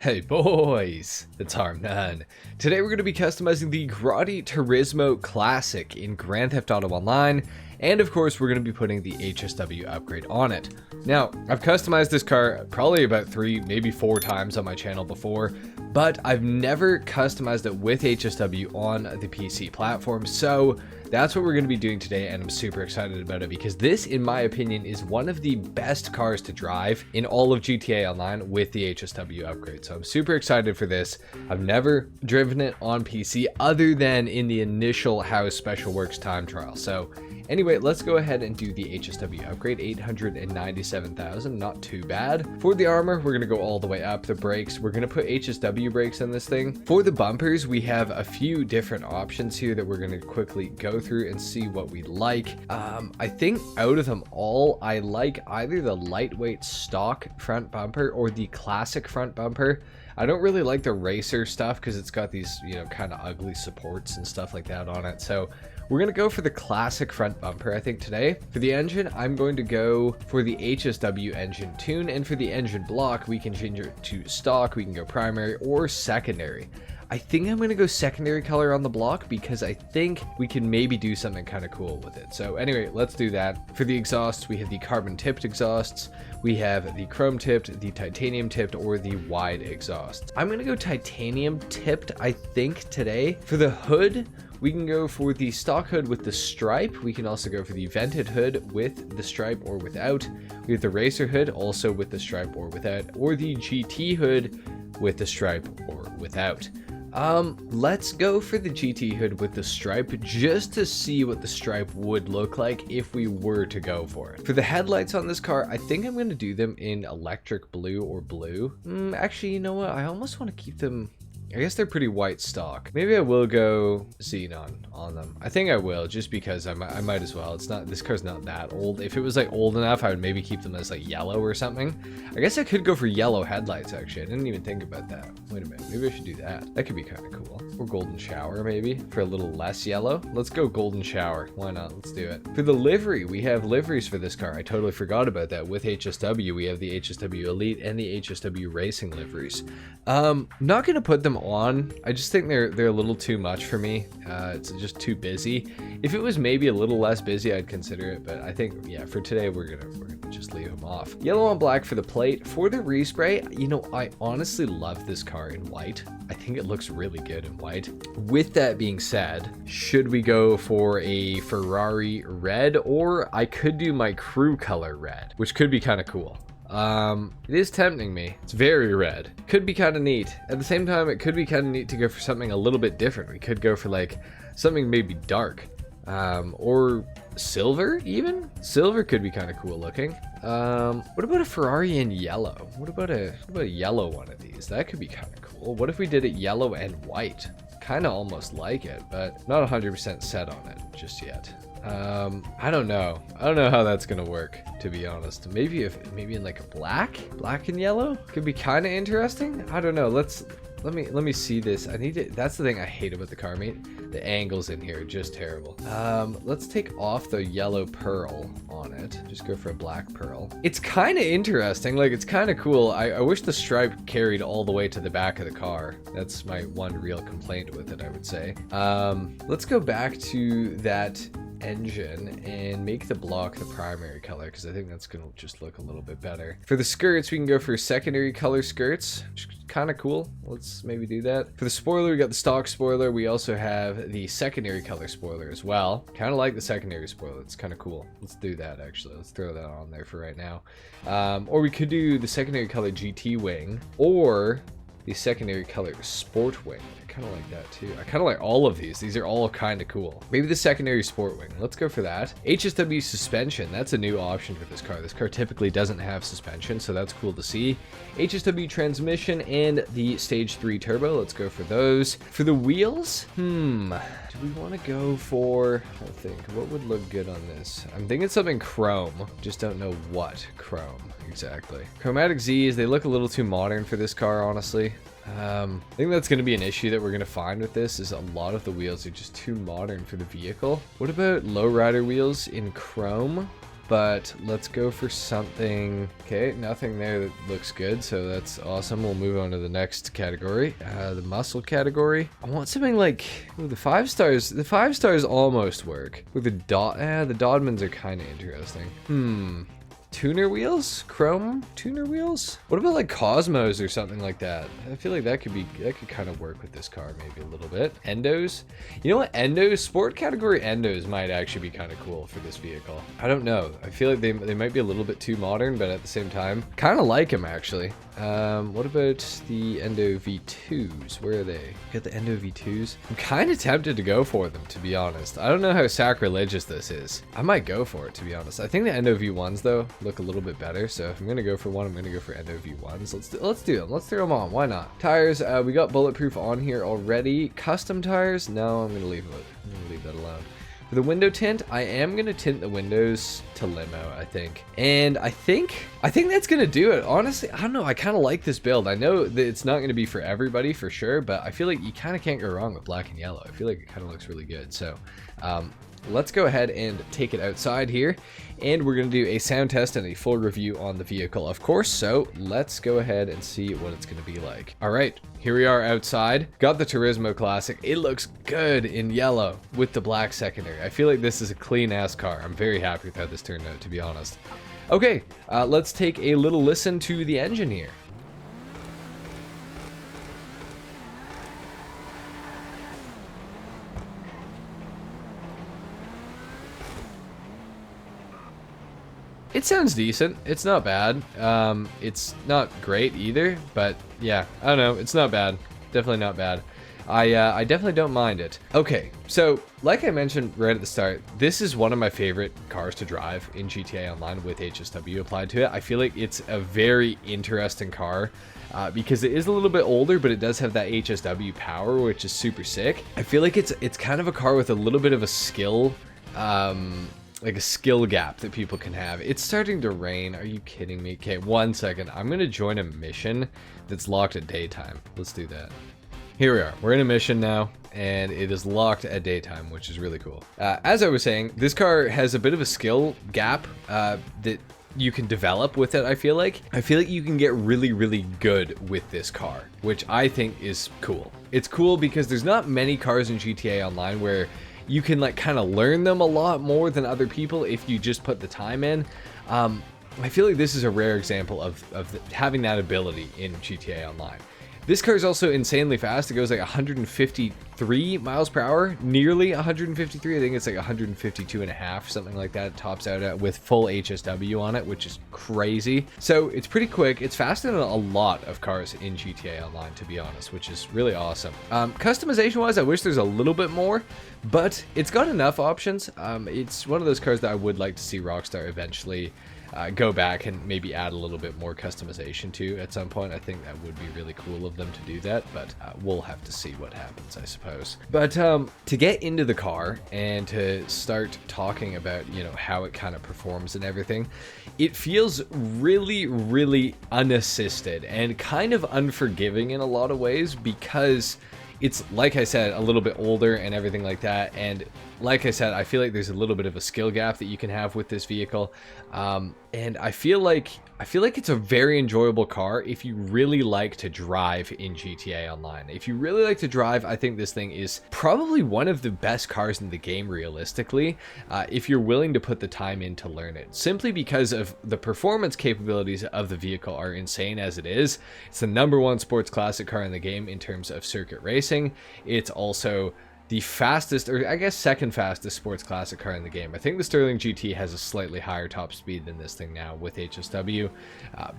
Hey boys, it's HarmNone. Today we're going to be customizing the Grotti Turismo Classic in Grand Theft Auto Online, and of course we're going to be putting the HSW upgrade on it. Now, I've customized this car probably about 3, maybe 4 times on my channel before, but I've never customized it with HSW on the PC platform, so that's what we're going to be doing today, and I'm super excited about it because this, in my opinion, is one of the best cars to drive in all of GTA Online with the HSW upgrade. So I'm super excited for this. I've never driven it on PC other than in the initial How Special Works time trial. So anyway, let's go ahead and do the HSW upgrade. 897,000, not too bad. For the armor, we're going to go all the way up. The brakes, we're going to put HSW brakes on this thing. For the bumpers, we have a few different options here that we're going to quickly go through and see what we like. I think out of them all, I like either the lightweight stock front bumper or the classic front bumper. I don't really like the racer stuff because it's got these, kind of ugly supports and stuff like that on it. So we're going to go for the classic front bumper, I think, today. For the engine, I'm going to go for the HSW engine tune, and for the engine block, we can change it to stock, we can go primary or secondary. I think I'm going to go secondary color on the block because I think we can maybe do something kind of cool with it. So anyway, let's do that. For the exhausts, we have the carbon tipped exhausts. We have the chrome tipped, the titanium tipped, or the wide exhausts. I'm going to go titanium tipped, I think, today. For the hood, we can go for the stock hood with the stripe. We can also go for the vented hood with the stripe or without. We have the racer hood also with the stripe or without, or the GT hood with the stripe or without. Let's go for the GT hood with the stripe just to see what the stripe would look like if we were to go for it. For the headlights on this car, I think I'm going to do them in electric blue or blue. Actually, you know what? I almost want to keep them, I guess they're pretty white stock. Maybe I will go xenon on them. I think I will, just because I might as well. This car's not that old. If it was like old enough, I would maybe keep them as like yellow or something. I guess I could go for yellow headlights, actually. I didn't even think about that. Wait a minute, maybe I should do that. That could be kind of cool. Or golden shower, maybe, for a little less yellow. Let's go golden shower. Why not? Let's do it. For the livery, we have liveries for this car. I totally forgot about that. With HSW, we have the HSW Elite and the HSW Racing liveries. Not gonna put them on. I just think they're a little too much for me. It's just too busy. If it was maybe a little less busy, I'd consider it, but I think, yeah, for today we're gonna just leave them off. Yellow on black for the plate. For the respray, I honestly love this car in white. I think it looks really good in white. With that being said, should we go for a Ferrari red, or I could do my crew color red, which could be kind of cool. It is tempting me. It's very red. Could be kind of neat. At the same time, it could be kind of neat to go for something a little bit different. We could go for like something maybe dark, or silver even. Silver could be kind of cool looking. What about a Ferrari in yellow? What about a yellow one of these? That could be kind of cool. What if we did it yellow and white? Kind of almost like it, but not 100% set on it just yet. I don't know how that's gonna work, to be honest. Maybe in like a black and yellow could be kind of interesting. I don't know. Let me see this. I need to. That's the thing I hate about the car, mate. The angles in here are just terrible. Let's take off the yellow pearl on it. Just go for a black pearl. It's kind of interesting. Like, it's kind of cool. I wish the stripe carried all the way to the back of the car. That's my one real complaint with it, I would say. Let's go back to that engine and make the block the primary color, because I think that's gonna just look a little bit better. For the skirts, we can go for secondary color skirts, which is kind of cool. Let's maybe do that. For the spoiler, we got the stock spoiler. We also have the secondary color spoiler as well. Kind of like the secondary spoiler. It's kind of cool. Let's do that, actually. Let's throw that on there for right now. Or we could do the secondary color GT wing, or the secondary color sport wing. I kind of like that too. I kind of like all of these. These are all kind of cool. Maybe the secondary sport wing. Let's go for that. HSW suspension. That's a new option for this car. This car typically doesn't have suspension, so that's cool to see. HSW transmission and the stage 3 turbo. Let's go for those. For the wheels, do we want to go for, I think, what would look good on this? I'm thinking something chrome. Just don't know what chrome exactly. Chromatic Zs, they look a little too modern for this car, honestly. I think that's going to be an issue that we're going to find with this, is a lot of the wheels are just too modern for the vehicle. What about lowrider wheels in chrome? but let's go for something. Okay, nothing there that looks good, so that's awesome. We'll move on to the next category, the muscle category. I want something like, ooh, the 5 stars. The 5 stars almost work. With the the Dodmans are kind of interesting. Tuner wheels? Chrome tuner wheels? What about like Cosmos or something like that? I feel like that could kind of work with this car maybe a little bit. Endos? You know what? Endos, sport category endos might actually be kind of cool for this vehicle. I don't know. I feel like they might be a little bit too modern, but at the same time, kind of like them actually. What about the Endo V2s? Where are they? Got the Endo V2s? I'm kind of tempted to go for them, to be honest. I don't know how sacrilegious this is. I might go for it, to be honest. I think the Endo V1s, though, look a little bit better. So if I'm going to go for one, I'm going to go for Endo V1s. Let's do them. Let's throw them on. Why not? Tires, we got bulletproof on here already. Custom tires? No, I'm going to leave it. I'm going to leave that alone. For the window tint, I am going to tint the windows to limo, I think. And I think that's going to do it. Honestly, I don't know. I kind of like this build. I know that it's not going to be for everybody for sure, but I feel like you kind of can't go wrong with black and yellow. I feel like it kind of looks really good. So let's go ahead and take it outside here. And we're going to do a sound test and a full review on the vehicle, of course. So let's go ahead and see what it's going to be like. All right, here we are outside. Got the Turismo Classic. It looks good in yellow with the black secondary. I feel like this is a clean ass car. I'm very happy with how this turned out, to be honest. Okay, let's take a little listen to the engine here. It sounds decent. It's not bad. It's not great either, but yeah, I don't know. It's not bad. Definitely not bad. I definitely don't mind it. Okay, so like I mentioned right at the start, this is one of my favorite cars to drive in GTA Online with HSW applied to it. I feel like it's a very interesting car because it is a little bit older, but it does have that HSW power, which is super sick. I feel like it's kind of a car with a little bit of a skill, like a skill gap that people can have. It's starting to rain. Are you kidding me? Okay, 1 second. I'm going to join a mission that's locked at daytime. Let's do that. Here we are. We're in a mission now, and it is locked at daytime, which is really cool. As I was saying, this car has a bit of a skill gap that you can develop with it, I feel like. I feel like you can get really, really good with this car, which I think is cool. It's cool because there's not many cars in GTA Online where you can like kind of learn them a lot more than other people if you just put the time in. I feel like this is a rare example of having that ability in GTA Online. This car is also insanely fast. It goes like 153 miles per hour, nearly 153. I think it's like 152 and a half, something like that. It tops out at with full HSW on it, which is crazy. So it's pretty quick. It's faster than a lot of cars in GTA Online, to be honest, which is really awesome. Customization-wise, I wish there's a little bit more, but it's got enough options. It's one of those cars that I would like to see Rockstar eventually go back and maybe add a little bit more customization to at some point. I think that would be really cool of them to do that, but we'll have to see what happens, I suppose. But to get into the car and to start talking about, you know, how it kind of performs and everything, it feels really, really unassisted and kind of unforgiving in a lot of ways because it's, like I said, a little bit older and everything like that. And like I said, I feel like there's a little bit of a skill gap that you can have with this vehicle. And I feel like it's a very enjoyable car if you really like to drive in GTA Online. If you really like to drive, I think this thing is probably one of the best cars in the game, realistically, if you're willing to put the time in to learn it. Simply because of the performance capabilities of the vehicle are insane as it is. It's the #1 sports classic car in the game in terms of circuit racing. It's also the fastest, or I guess second fastest sports classic car in the game. I think the Sterling GT has a slightly higher top speed than this thing now with HSW,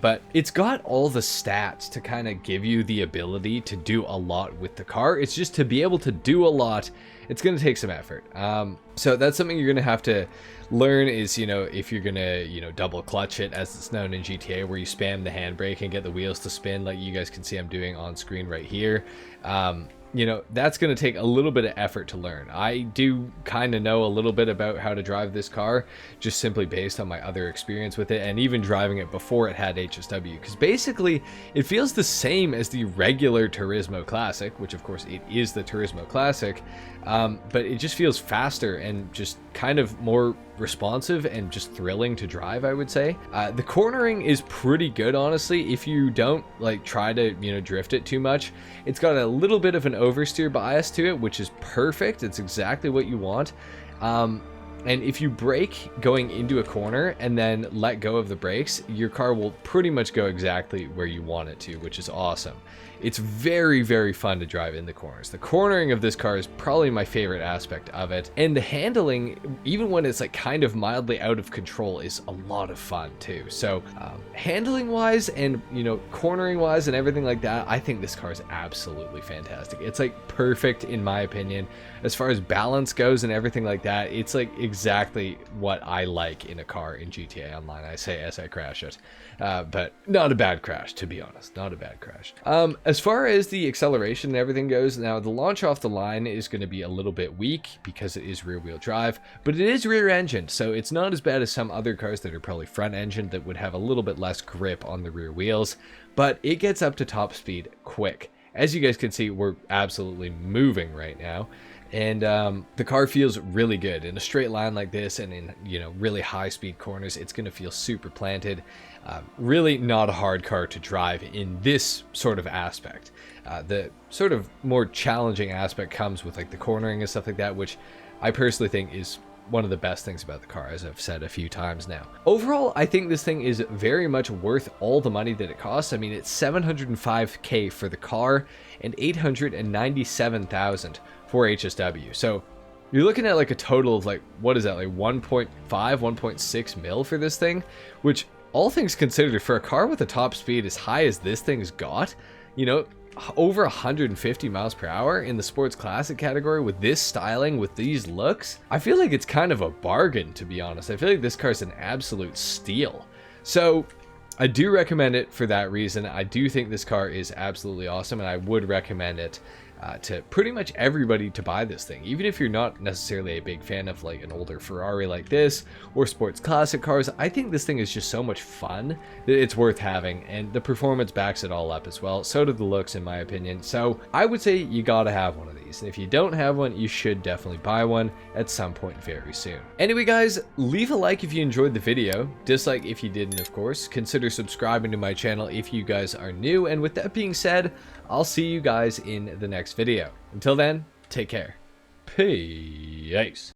but it's got all the stats to kind of give you the ability to do a lot with the car. It's just to be able to do a lot, it's going to take some effort. So that's something you're going to have to learn is, you know, if you're going to, you know, double clutch it, as it's known in GTA, where you spam the handbrake and get the wheels to spin like you guys can see I'm doing on screen right here. You know, that's going to take a little bit of effort to learn. I do kind of know a little bit about how to drive this car, just simply based on my other experience with it, and even driving it before it had HSW, because basically it feels the same as the regular Turismo Classic, which of course it is the Turismo Classic, but it just feels faster and just kind of more responsive and just thrilling to drive, I would say. The cornering is pretty good, honestly, if you don't like try to, you know, drift it too much. It's got a little bit of an oversteer bias to it, which is perfect. It's exactly what you want. And if you brake going into a corner and then let go of the brakes, your car will pretty much go exactly where you want it to, which is awesome. It's very, very fun to drive in the corners. The cornering of this car is probably my favorite aspect of it. And the handling, even when it's like kind of mildly out of control, is a lot of fun too. So handling wise and, you know, cornering wise and everything like that, I think this car is absolutely fantastic. It's like perfect in my opinion. As far as balance goes and everything like that, it's like exactly what I like in a car in GTA Online, I say as I crash it. But not a bad crash, to be honest. Not a bad crash. As far as the acceleration and everything goes, now the launch off the line is going to be a little bit weak because it is rear-wheel drive, but it is rear-engined, so it's not as bad as some other cars that are probably front-engined that would have a little bit less grip on the rear wheels, but it gets up to top speed quick. As you guys can see, we're absolutely moving right now. And the car feels really good in a straight line like this, and in, you know, really high speed corners. It's going to feel super planted. Really not a hard car to drive in this sort of aspect. The sort of more challenging aspect comes with like the cornering and stuff like that, which I personally think is one of the best things about the car, as I've said a few times now. Overall, I think this thing is very much worth all the money that it costs. I mean, it's $705K for the car and $897,000 for HSW. So you're looking at like a total of like, what is that, like 1.5, 1.6 mil for this thing, which all things considered for a car with a top speed as high as this thing's got, you know, over 150 miles per hour in the sports classic category with this styling, with these looks, I feel like it's kind of a bargain, to be honest. I feel like this car's an absolute steal. So I do recommend it for that reason. I do think this car is absolutely awesome, and I would recommend it to pretty much everybody to buy this thing. Even if you're not necessarily a big fan of like an older Ferrari like this or sports classic cars, I think this thing is just so much fun that it's worth having, and the performance backs it all up as well. So do the looks, in my opinion. So I would say you gotta have one of these, and if you don't have one, you should definitely buy one at some point very soon. Anyway guys, leave a like if you enjoyed the video, dislike if you didn't, of course. Consider subscribing to my channel if you guys are new, and with that being said, I'll see you guys in the next video. Until then, take care. Peace.